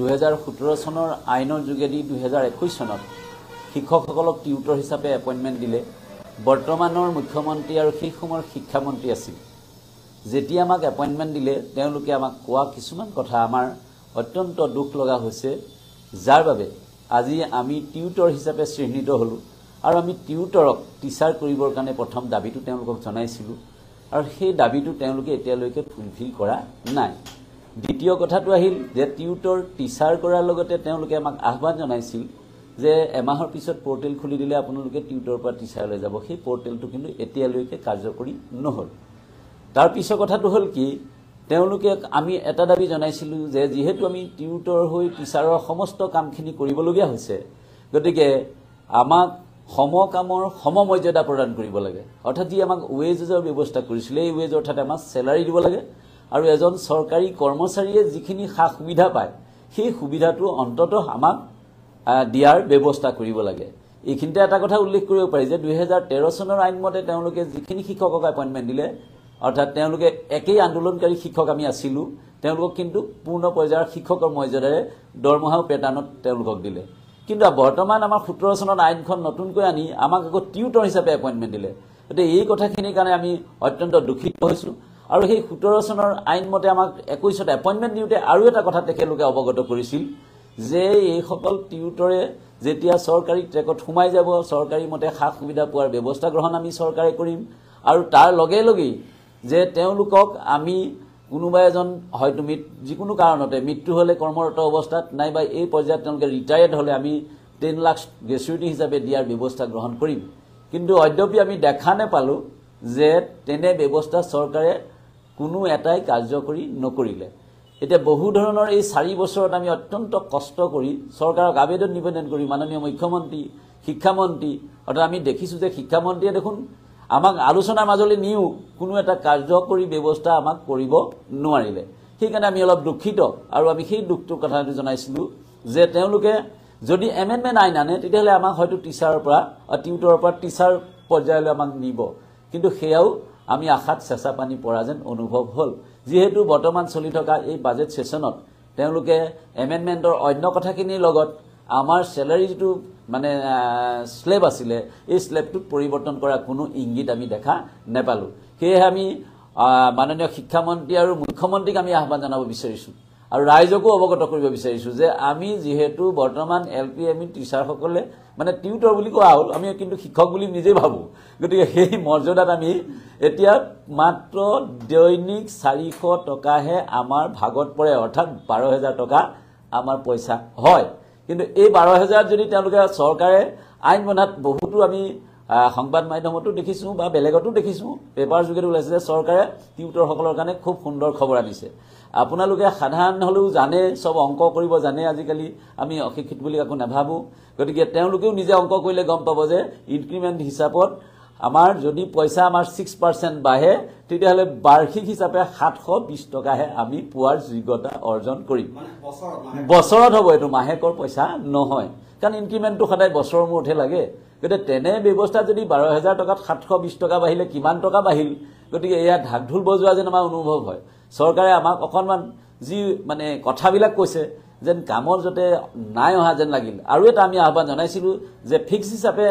2017 চনৰ আইনৰ যোগেদি 2021 চনত শিক্ষকসকলক টিউটৰ হিচাপে এপইণ্টমেণ্ট দিলে বৰ্তমানৰ মুখ্যমন্ত্ৰী আৰু সেই সময়ৰ শিক্ষামন্ত্ৰী আছিল যেতিয়া আমাক এপইণ্টমেণ্ট দিলে তেওঁলোকে আমাক কোৱা কিছুমান কথা আমাৰ অত্যন্ত দুখ লগা হৈছে যাৰ বাবে আজি আমি টিউটৰ হিচাপে চিহ্নিত হলো আৰু আমি টিউটৰক টিচাৰ কৰিবৰ কাৰণে প্ৰথম দাবীটো তেওঁলোকক জনাইছিলো আৰু সেই দাবীটো তেওঁলোকে এতিয়ালৈকে ফুলফিল কৰা নাই দ্বিতীয় কথাটো আহিল যে টিউটৰ টিচাৰ কৰাৰ লগতে তেওঁলোকে আমাক আহ্বান জনাইছিল যে এমাহৰ পিছত পোৰ্টেল খুলি দিলে আপোনালোকে টিউটৰৰ পৰা টিচাৰলৈ যাব সেই পোৰ্টেলটো কিন্তু এতিয়ালৈকে কাৰ্যকৰী নহল তাৰ পিছৰ কথাটো হল কি তেওঁলোকে আমি এটা দাবী জনাইছিলো যে যেহেতু আমি টিউটৰ হৈ টিচাৰৰ সমস্ত কামখিনি কৰিবলগীয়া হৈছে গতিকে আমাক সমকামৰ সমমৰ্যাদা প্ৰদান কৰিব লাগে অৰ্থাৎ যি আমাক ওয়েজৰ ব্যৱস্থা কৰিছিল এই ওয়েজ অৰ্থাৎ আমাক স্যালাৰি দিব লাগে আৰু এজন চৰকাৰী কৰ্মচাৰীয়ে যিখিনি সা সুবিধা পায় সেই সুবিধাটো অন্ততঃ আমাক দিয়াৰ ব্যৱস্থা কৰিব লাগে এইখিনিতে এটা কথা উল্লেখ কৰিব পাৰি যে 2013 চনৰ আইন মতে তেওঁলোকে যিখিনি শিক্ষকক এপইণ্টমেণ্ট দিলে অৰ্থাৎ তেওঁলোকে একেই আন্দোলনকাৰী শিক্ষক আমি আছিলো তেওঁলোকক কিন্তু পূৰ্ণ পৰ্যায়ৰ শিক্ষকৰ মৰ্যাদাৰে দৰমহা পেটাৰ্ণত তেওঁলোকক দিলে কিন্তু বৰ্তমান আমাৰ 17 চনত আইনখন নতুনকৈ আনি আমাক আকৌ টিউটৰ হিচাপে এপইণ্টমেণ্ট দিলে গতিকে এই কথাখিনিৰ কাৰণে আমি অত্যন্ত দুখিত হৈছো আৰু সেই 17 চনৰ আইন মতে আমাক 21ত এপইণ্টমেণ্ট দিওঁতে আৰু এটা কথা তেখেতলোকে অৱগত কৰিছিল যে এই সকল টিউটৰে যেতিয়া চৰকাৰী ট্ৰেকত সোমাই যাব চৰকাৰী মতে সা সুবিধা পোৱাৰ ব্যৱস্থা গ্ৰহণ আমি চৰকাৰে কৰিম আৰু তাৰ লগে লগে যে তেওঁলোকক আমি কোনোবা এজন হয়তো যিকোনো কাৰণতে মৃত্যু হলে কৰ্মৰত অৱস্থাত নাইবা এই পৰ্যায়ত তেওঁলোকে ৰিটায়াৰ্ড হলে আমি 10 লাখ গ্ৰেচুইটি হিচাপে দিয়াৰ ব্যৱস্থা গ্ৰহণ কৰিম কিন্তু অদ্যপি আমি দেখা নেপালো যে তেনে ব্যৱস্থা চৰকাৰে কোনো এটাই কাৰ্যকৰী নকৰিলে এটা বহু ধৰণৰ এই 4 বছৰত আমি অত্যন্ত কষ্ট কৰি চৰকাৰক আবেদন নিবেদন কৰি মাননীয় মুখ্যমন্ত্ৰী শিক্ষামন্ত্ৰী অৰ্থাৎ আমি দেখিছো যে শিক্ষামন্ত্ৰীয়ে দেখোন আমাক আলোচনাৰ মাজলৈ নিও কোনো এটা কাৰ্যকৰী ব্যৱস্থা আমাক কৰিব নোৱাৰিলে সেইকাৰণে আমি অলপ দুখিত আৰু আমি সেই দুখটো কথাটো জনাইছিলো যে তেওঁলোকে যদি এমেন্ডমেন্ট আইন আনে তেতিয়াহলে আমাক হয়তো টিচাৰৰ পৰা টিউটৰৰ পৰা টিচাৰ পৰ্যায়লৈ আমাক নিব কিন্তু সেয়াও আমি আশাত চেঁচা পানী পৰা যেন অনুভৱ হল যেহেতু বৰ্তমান চলি থকা এই বাজেট সেশনত তেওঁলোকে এমেন্ডমেন্টৰ অন্য কথাখিনিৰ লগত আমাৰ স্যালাৰি যেটো মানে স্লেব আছিলে এই স্লেবটোত পৰিৱৰ্তন কৰা কোনো ইংগিত আমি দেখা নেপালো সেয়ে আমি মাননীয় শিক্ষামন্ত্ৰী আৰু মুখ্যমন্ত্ৰীক আমি আহ্বান জনাব বিচাৰিছো আৰু ৰাইজকো অৱগত কৰিব বিচাৰিছো যে আমি যেহেতু বৰ্তমান এলপিএমই টিচাৰ সকলে মানে টিউটৰ বুলি কোৱা হল আমি কিন্তু শিক্ষক বুলি নিজে ভাবো গতিকে সেই মৰ্যাদাত আমি এতিয়া মাত্ৰ দৈনিক 400 টকাহে আমাৰ ভাগত পৰে অৰ্থাৎ 12000 টকা আমাৰ পইচা হয় কিন্তু এই 12000 যদি তেওঁলোকে চৰকাৰে আইন বনাত বহুতো আমি সংবাদ মাধ্যমতো দেখিছো বা বেলেগতো দেখিছো পেপাৰ যোগেদি ওলাইছে যে চৰকাৰে টিউটৰ সকলৰ কাৰণে খুব সুন্দৰ খবৰ আনিছে আপোনালোকে সাধাৰণ হলেও জানে সব অংক কৰিব জানে আজিকালি আমি অশিক্ষিত বুলি একো নাভাবো গতিকে তেওঁলোকেও নিজে অংক কৰিলে গম পাব যে ইনক্ৰিমেন্ট হিচাপত আমাৰ যদি পইচা আমাৰ 6% বাঢ়ে তেতিয়াহলে বাৰ্ষিক হিচাপে 720 টকাহে আমি পোৱাৰ যোগ্যতা অৰ্জন কৰিম বছৰত হ'ব এটো মাহেকৰ পইচা নহয় কাৰণ ইনক্ৰিমেন্টটো সদায় বছৰৰ মূৰতহে লাগে গতিকে তেনে ব্যৱস্থা যদি 12000 টকাত 720 টকা বাঢ়িলে কিমান টকা বাঢ়িল গতিকে এয়া ঢাকঢোল বজোৱা যেন আমাৰ অনুভৱ হয় চৰকাৰে আমাক অকনমান যি মানে কথাবিলাক কৈছে যেন কামৰ যতে নাই অহা যেন লাগিল আৰু এটা আমি আহ্বান জনাইছিলো যে ফিক্স হিচাপে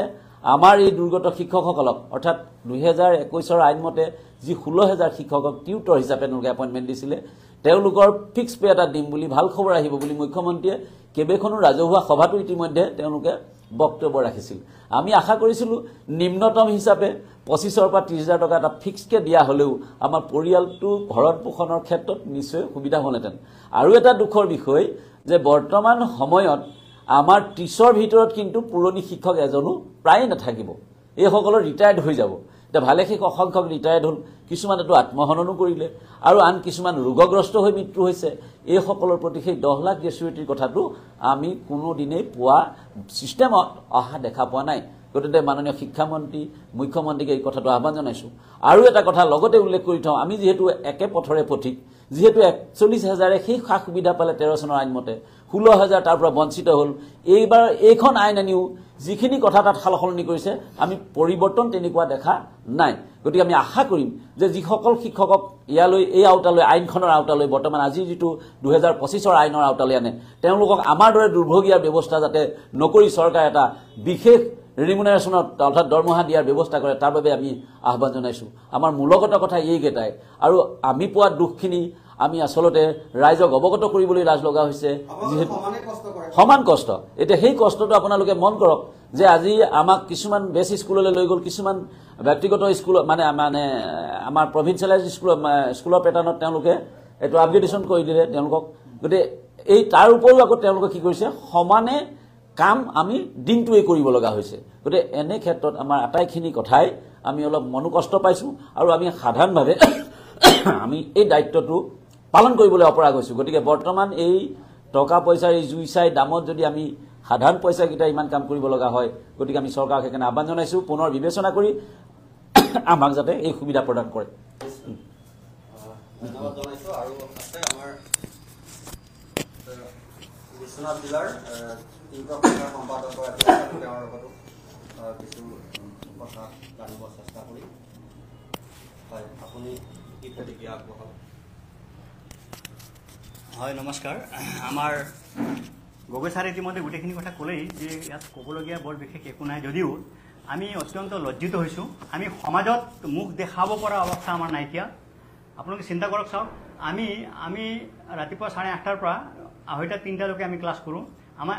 আমাৰ এই দুৰ্গত শিক্ষকসকলক অৰ্থাৎ 2021 ৰ আইন মতে যি 16000 শিক্ষকক টিউটৰ হিচাপে তেওঁলোকে এপইণ্টমেণ্ট দিছিলে তেওঁলোকৰ ফিক্স পে এটা দিম বুলি ভাল খবৰ আহিব বুলি মুখ্যমন্ত্ৰীয়ে কেবেখনো ৰাজহুৱা সভাটো ইতিমধ্যে তেওঁলোকে বক্তব্য ৰাখিছিল আমি আশা কৰিছিলো নিম্নতম হিচাপে 25ৰ পৰা 30000 টকা এটা ফিক্সকে দিয়া হলেও আমাৰ পৰিয়ালটো ঘৰত পোষণৰ ক্ষেত্ৰত নিশ্চয় সুবিধা হ'লহেঁতেন আৰু এটা দুখৰ বিষয় যে বৰ্তমান সময়ত আমাৰ টিচাৰ ভিতৰত কিন্তু পুৰণি শিক্ষক এজনো প্ৰায় নাথাকিব এই সকলৰ ৰিটায়াৰ্ড হৈ যাব এটা ভালে অসংখ্যক ৰিটায়াৰ্ড হল কিছুমানেতো আত্মহননো কৰিলে আৰু আন কিছুমান ৰোগগ্ৰস্ত হৈ মৃত্যু হৈছে এই সকলৰ প্ৰতি সেই 10 লাখ গ্ৰেচুইটিৰ কথাটো আমি কোনো দিনেই পোৱা সিস্টেমত অহা দেখা পোৱা নাই গতিকে মাননীয় শিক্ষামন্ত্ৰী মুখ্যমন্ত্ৰীক এই কথাটো আহ্বান জনাইছো আৰু এটা কথা লগতে উল্লেখ কৰি থওঁ আমি যেহেতু একে পথৰে পথিক যেহেতু 41000 সেই সা সুবিধা পালে 13 চনৰ আইন মতে 16000 তাৰ পৰা বঞ্চিত হল এইবাৰ এইখন আইন আনিও যিখিনি কথা তাত সালসলনি কৰিছে আমি পৰিৱৰ্তন তেনেকুৱা দেখা নাই। গতিকে আমি আশা কৰিম যে যিসকল শিক্ষকক ইয়ালৈ এই আওতালৈ আইনখনৰ আওতালৈ বৰ্তমান আজি যিটো 2025 আইনৰ আওতালৈ আনে তেওঁলোকক আমাৰ দৰে দুৰ্ভগীয়াৰ ব্যৱস্থা যাতে নকৰি চৰকাৰে এটা বিশেষ ৰিমুনাৰেশ্যনত অৰ্থাৎ দৰমহা দিয়াৰ ব্যৱস্থা কৰে তাৰ বাবে আমি আহ্বান জনাইছোঁ। আমাৰ মূলগত কথা এইকেইটাই আৰু আমি পোৱা দুখখিনি আমি আচলতে ৰাইজক অৱগত কৰিবলৈ লাজ লগা হৈছে। যিহেতু সমান কষ্ট, এতিয়া সেই কষ্টটো আপোনালোকে মন কৰক যে আজি আমাক কিছুমান বেছ স্কুললৈ লৈ গ'ল, কিছুমান ব্যক্তিগত স্কুল মানে আমাৰ প্ৰভিন্সিয়েলাইজ স্কুলৰ পেটাৰ্ণত তেওঁলোকে এইটো আপগ্ৰেডেশ্যন কৰি দিলে তেওঁলোকক। গতিকে এই তাৰ উপৰিও আকৌ তেওঁলোকে কি কৰিছে সমানে কাম আমি দিনটোৱে কৰিব লগা হৈছে। গতিকে এনে ক্ষেত্ৰত আমাৰ আটাইখিনি কথাই আমি অলপ মনোকষ্ট পাইছোঁ আৰু আমি সাধাৰণভাৱে আমি এই দায়িত্বটো পালন কৰিবলৈ অপৰাগ হৈছোঁ। গতিকে বৰ্তমান এই টকা পইচাৰ এই জুই চাই দামত যদি আমি সাধাৰণ পইচাকেইটা ইমান কাম কৰিব লগা হয়, গতিকে আমি চৰকাৰক সেইকাৰণে আহ্বান জনাইছোঁ পুনৰ বিবেচনা কৰি আমাক যাতে এই সুবিধা প্ৰদান কৰে। ধন্যবাদ জনাইছোঁ। আৰু আছে আমাৰ বিশ্বনাথ জিলাৰ সম্পাদক তেওঁৰ লগতো কিছু কথা জানিব চেষ্টা কৰি হয় আপুনি কি প্ৰতিক্ৰিয়া আগবঢ়াব? হয়, নমস্কাৰ। আমাৰ গগৈ ছাৰে ইতিমধ্যে গোটেইখিনি কথা ক'লেই যে ইয়াত ক'বলগীয়া বৰ বিশেষ একো নাই, যদিও আমি অত্যন্ত লজ্জিত হৈছোঁ। আমি সমাজত মুখ দেখাব পৰা অৱস্থা আমাৰ নাইকিয়া। আপোনালোকে চিন্তা কৰক, চাওক, আমি ৰাতিপুৱা 8:30 পৰা 2:30-3টালৈকে আমি ক্লাছ কৰোঁ।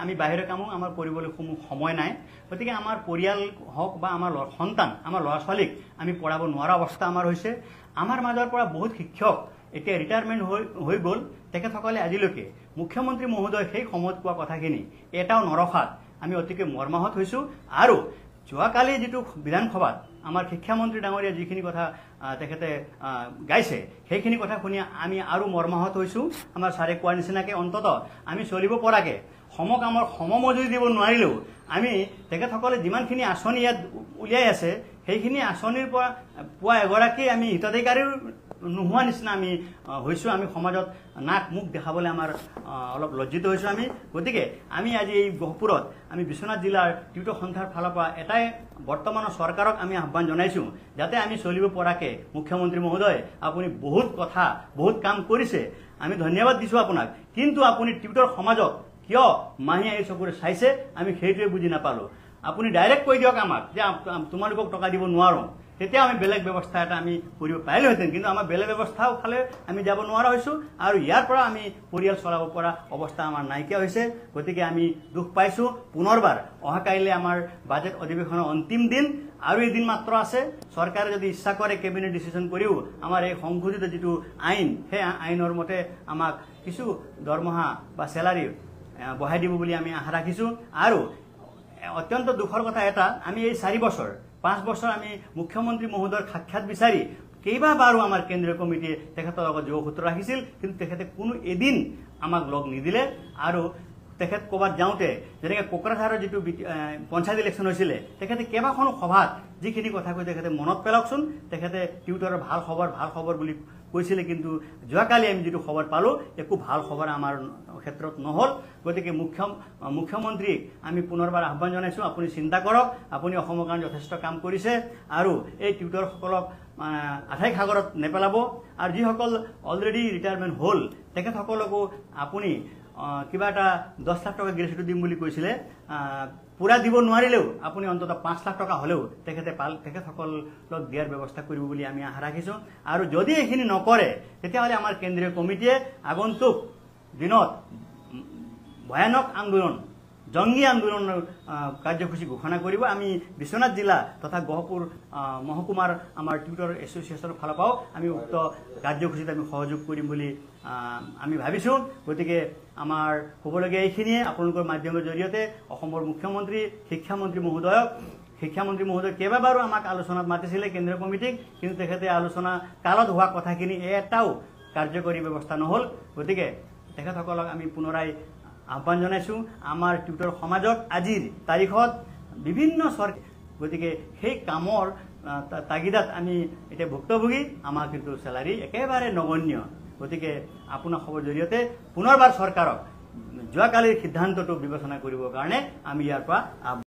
আমি বাহিৰৰ কামো আমাৰ কৰিবলৈ সময় নাই। গতিকে আমাৰ পৰিয়াল হওক বা আমাৰ সন্তান, আমাৰ ল'ৰা ছোৱালীক আমি পঢ়াব নোৱাৰা অৱস্থা আমাৰ হৈছে। আমাৰ মাজৰ পৰা বহুত শিক্ষক এতিয়া ৰিটায়াৰমেণ্ট হৈ গ'ল। তেখেতসকলে আজিলৈকে মুখ্যমন্ত্ৰী মহোদয় সেই সময়ত কোৱা কথাখিনি এটাও নৰখাত আমি অতিকৈ মৰ্মাহত হৈছোঁ। আৰু যোৱাকালি যিটো বিধানসভাত আমাৰ শিক্ষামন্ত্ৰী ডাঙৰীয়া যিখিনি কথা তেখেতে গাইছে সেইখিনি কথা শুনি আমি আৰু মৰ্মাহত হৈছোঁ। আমাৰ ছাৰে কোৱাৰ নিচিনাকৈ অন্ততঃ আমি চলিব পৰাকৈ সমকামৰ সমমজুৰি দিব নোৱাৰিলেও আমি তেখেতসকলে যিমানখিনি আঁচনি ইয়াত উলিয়াই আছে সেইখিনি আঁচনিৰ পৰা পোৱা এগৰাকী আমি হিতাধিকাৰীৰ নোহোৱা নিচিনা আমি হৈছোঁ। আমি সমাজত নাক মুখ দেখাবলৈ আমাৰ অলপ লজ্জিত হৈছোঁ আমি। গতিকে আমি আজি এই গহপুৰত আমি বিশ্বনাথ জিলাৰ টিউটৰ সন্থাৰ ফালৰ পৰা এটাই বৰ্তমানৰ চৰকাৰক আমি আহ্বান জনাইছোঁ যাতে আমি চলিব পৰাকৈ মুখ্যমন্ত্ৰী মহোদয় আপুনি বহুত কথা বহুত কাম কৰিছে, আমি ধন্যবাদ দিছোঁ আপোনাক, কিন্তু আপুনি টিউটৰ সমাজক কিয় মাহীয়ে এই চকুৰে চাইছে আমি সেইটোৱে বুজি নাপালোঁ। আপুনি ডাইৰেক্ট কৈ দিয়ক আমাক যে তোমালোকক টকা দিব নোৱাৰোঁ, তেতিয়া আমি বেলেগ ব্যৱস্থা এটা আমি কৰিব পাৰিলোহেঁতেন। কিন্তু আমাৰ বেলেগ ব্যৱস্থাও ফালে আমি যাব নোৱাৰা হৈছোঁ আৰু ইয়াৰ পৰা আমি পৰিয়াল চলাব পৰা অৱস্থা আমাৰ নাইকিয়া হৈছে। গতিকে আমি দুখ পাইছোঁ। পুনৰবাৰ অহাকাইলৈ আমাৰ বাজেট অধিৱেশনৰ অন্তিম দিন, আৰু এদিন মাত্ৰ আছে। চৰকাৰে যদি ইচ্ছা কৰে কেবিনেট ডিচিশ্যন কৰিও আমাৰ এই সংশোধিত যিটো আইন সেই আইনৰ মতে আমাক কিছু দৰমহা বা চেলাৰী বঢ়াই দিব বুলি আমি আশা ৰাখিছোঁ। আৰু অত্যন্ত দুখৰ কথা এটা, আমি এই 5 বছৰ আমি মুখ্যমন্ত্ৰী মহোদয়ৰ সাক্ষাৎ বিচাৰি কেইবাবাৰো আমাৰ কেন্দ্ৰীয় কমিটিয়ে তেখেতৰ লগত যোগসূত্ৰ ৰাখিছিল, কিন্তু তেখেতে কোনো এদিন আমাক লগ নিদিলে। আৰু তেখেত ক'ৰবাত যাওঁতে যেনেকৈ কোকৰাঝাৰৰ যিটো পঞ্চায়ত ইলেকশ্যন হৈছিলে তেখেতে কেইবাখনো সভাত যিখিনি কথা কৈ তেখেতে মনত পেলাওকচোন। তেখেতে টিউটৰৰ ভাল খবৰ বুলি কৈছিলে, কিন্তু যোৱাকালি আমি যিটো খবৰ পালোঁ একো ভাল খবৰ আমাৰ ক্ষেত্ৰত নহ'ল। গতিকে মুখ্যমন্ত্ৰীক আমি পুনৰবাৰ আহ্বান জনাইছোঁ, আপুনি চিন্তা কৰক, আপুনি অসমৰ কাৰণে যথেষ্ট কাম কৰিছে আৰু এই টিউটৰসকলক আঠাই সাগৰত নেপেলাব। আৰু যিসকল অলৰেডি ৰিটায়াৰমেণ্ট হ'ল তেখেতসকলকো আপুনি কিবা এটা 10 লাখ টকা গ্ৰেচুইটি দিম বুলি কৈছিলে, পুৰা দিব নোৱাৰিলেও আপুনি অন্ততঃ 5 লাখ টকা হ'লেও তেখেতসকলক দিয়াৰ ব্যৱস্থা কৰিব বুলি আমি আশা ৰাখিছোঁ। আৰু যদি এইখিনি নকৰে তেতিয়াহ'লে আমাৰ কেন্দ্ৰীয় কমিটিয়ে আগন্তুক দিনত ভয়ানক আন্দোলন, জংগী আন্দোলনৰ কাৰ্যসূচী ঘোষণা কৰিব। আমি বিশ্বনাথ জিলা তথা গহপুৰ মহকুমাৰ আমাৰ টিউটৰ এছ'চিয়েশ্যনৰ ফালৰ পৰাও আমি উক্ত কাৰ্যসূচীত আমি সহযোগ কৰিম বুলি আমি ভাবিছোঁ। গতিকে আমাৰ ক'বলগীয়া এইখিনিয়ে। আপোনালোকৰ মাধ্যমৰ জৰিয়তে অসমৰ মুখ্যমন্ত্ৰী শিক্ষামন্ত্ৰী মহোদয় কেইবাবাৰো আমাক আলোচনাত মাতিছিলে কেন্দ্ৰীয় কমিটিক, কিন্তু তেখেতে আলোচনা কালত হোৱা কথাখিনি এটাও কাৰ্যকৰী ব্যৱস্থা নহ'ল। গতিকে তেখেতসকলক আমি পুনৰাই আহ্বান জনাইছোঁ আমাৰ টিউটৰ সমাজক আজিৰ তাৰিখত বিভিন্ন চৰকাৰ, গতিকে সেই কামৰ তাগিদাত আমি এতিয়া ভুক্তভোগী, আমাৰ কিন্তু চেলাৰী একেবাৰে নগণ্য। গতিকে আপোনাৰ খবৰ জৰিয়তে পুনৰবাৰ চৰকাৰক যোৱাকালিৰ সিদ্ধান্তটো বিবেচনা কৰিবৰ কাৰণে আমি ইয়াৰ পৰা